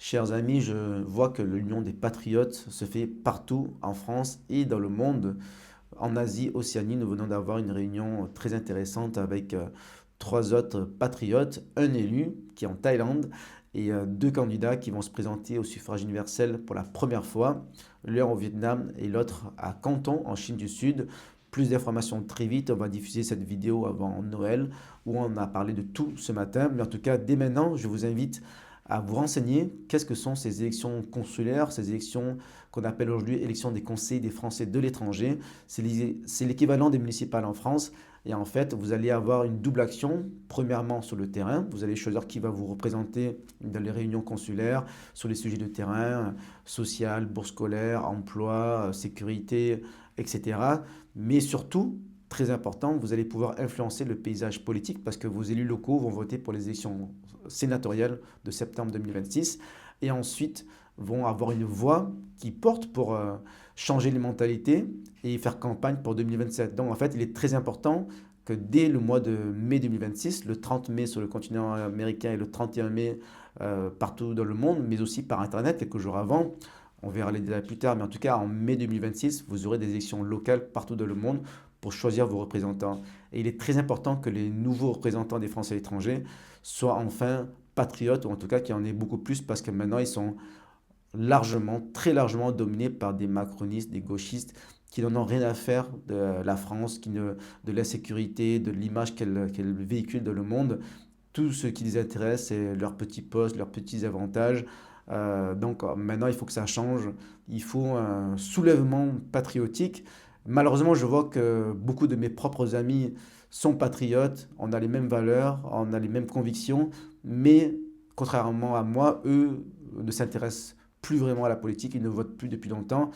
Chers amis, je vois que l'Union des Patriotes se fait partout en France et dans le monde. En Asie, Océanie, nous venons d'avoir une réunion très intéressante avec trois autres patriotes, un élu qui est en Thaïlande et deux candidats qui vont se présenter au suffrage universel pour la première fois, l'un au Vietnam et l'autre à Canton, en Chine du Sud. Plus d'informations très vite, on va diffuser cette vidéo avant Noël où on a parlé de tout ce matin. Mais en tout cas, dès maintenant, je vous invite à vous renseigner qu'est-ce que sont ces élections consulaires, ces élections qu'on appelle aujourd'hui élections des conseils des Français de l'étranger. C'est l'équivalent des municipales en France. Et en fait, vous allez avoir une double action. Premièrement, sur le terrain, vous allez choisir qui va vous représenter dans les réunions consulaires, sur les sujets de terrain, social, bourse scolaire, emploi, sécurité, etc. Mais surtout, très important, vous allez pouvoir influencer le paysage politique parce que vos élus locaux vont voter pour les élections sénatoriales de septembre 2026 et ensuite vont avoir une voix qui porte pour changer les mentalités et faire campagne pour 2027. Donc en fait, il est très important que dès le mois de mai 2026, le 30 mai sur le continent américain et le 31 mai partout dans le monde, mais aussi par Internet quelques jours avant, on verra les détails plus tard, mais en tout cas en mai 2026, vous aurez des élections locales partout dans le monde pour choisir vos représentants. Et il est très important que les nouveaux représentants des Français à l'étranger soient enfin patriotes, ou en tout cas qu'il y en ait beaucoup plus, parce que maintenant ils sont largement, très largement dominés par des macronistes, des gauchistes, qui n'en ont rien à faire de la France, de l'insécurité, de l'image qu'elle véhicule dans le monde. Tout ce qui les intéresse, c'est leurs petits postes, leurs petits avantages. Donc maintenant, il faut que ça change. Il faut un soulèvement patriotique. Malheureusement, je vois que beaucoup de mes propres amis sont patriotes. On a les mêmes valeurs, on a les mêmes convictions, mais contrairement à moi, eux ne s'intéressent plus vraiment à la politique. Ils ne votent plus depuis longtemps.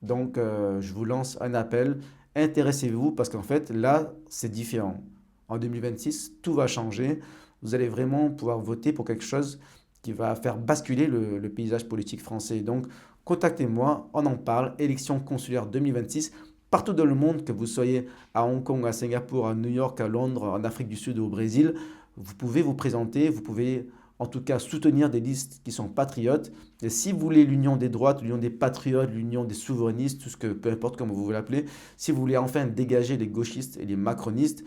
Donc, je vous lance un appel. Intéressez-vous parce qu'en fait, là, c'est différent. En 2026, tout va changer. Vous allez vraiment pouvoir voter pour quelque chose qui va faire basculer le paysage politique français. Donc, contactez-moi, on en parle. Élection consulaire 2026, partout dans le monde, que vous soyez à Hong Kong, à Singapour, à New York, à Londres, en Afrique du Sud ou au Brésil, vous pouvez vous présenter, vous pouvez en tout cas soutenir des listes qui sont patriotes. Et si vous voulez l'union des droites, l'union des patriotes, l'union des souverainistes, tout ce que, peu importe comment vous l'appelez, si vous voulez enfin dégager les gauchistes et les macronistes,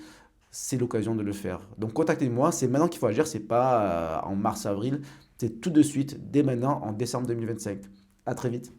c'est l'occasion de le faire. Donc contactez-moi, c'est maintenant qu'il faut agir, c'est pas en mars-avril, c'est tout de suite, dès maintenant, en décembre 2025. À très vite.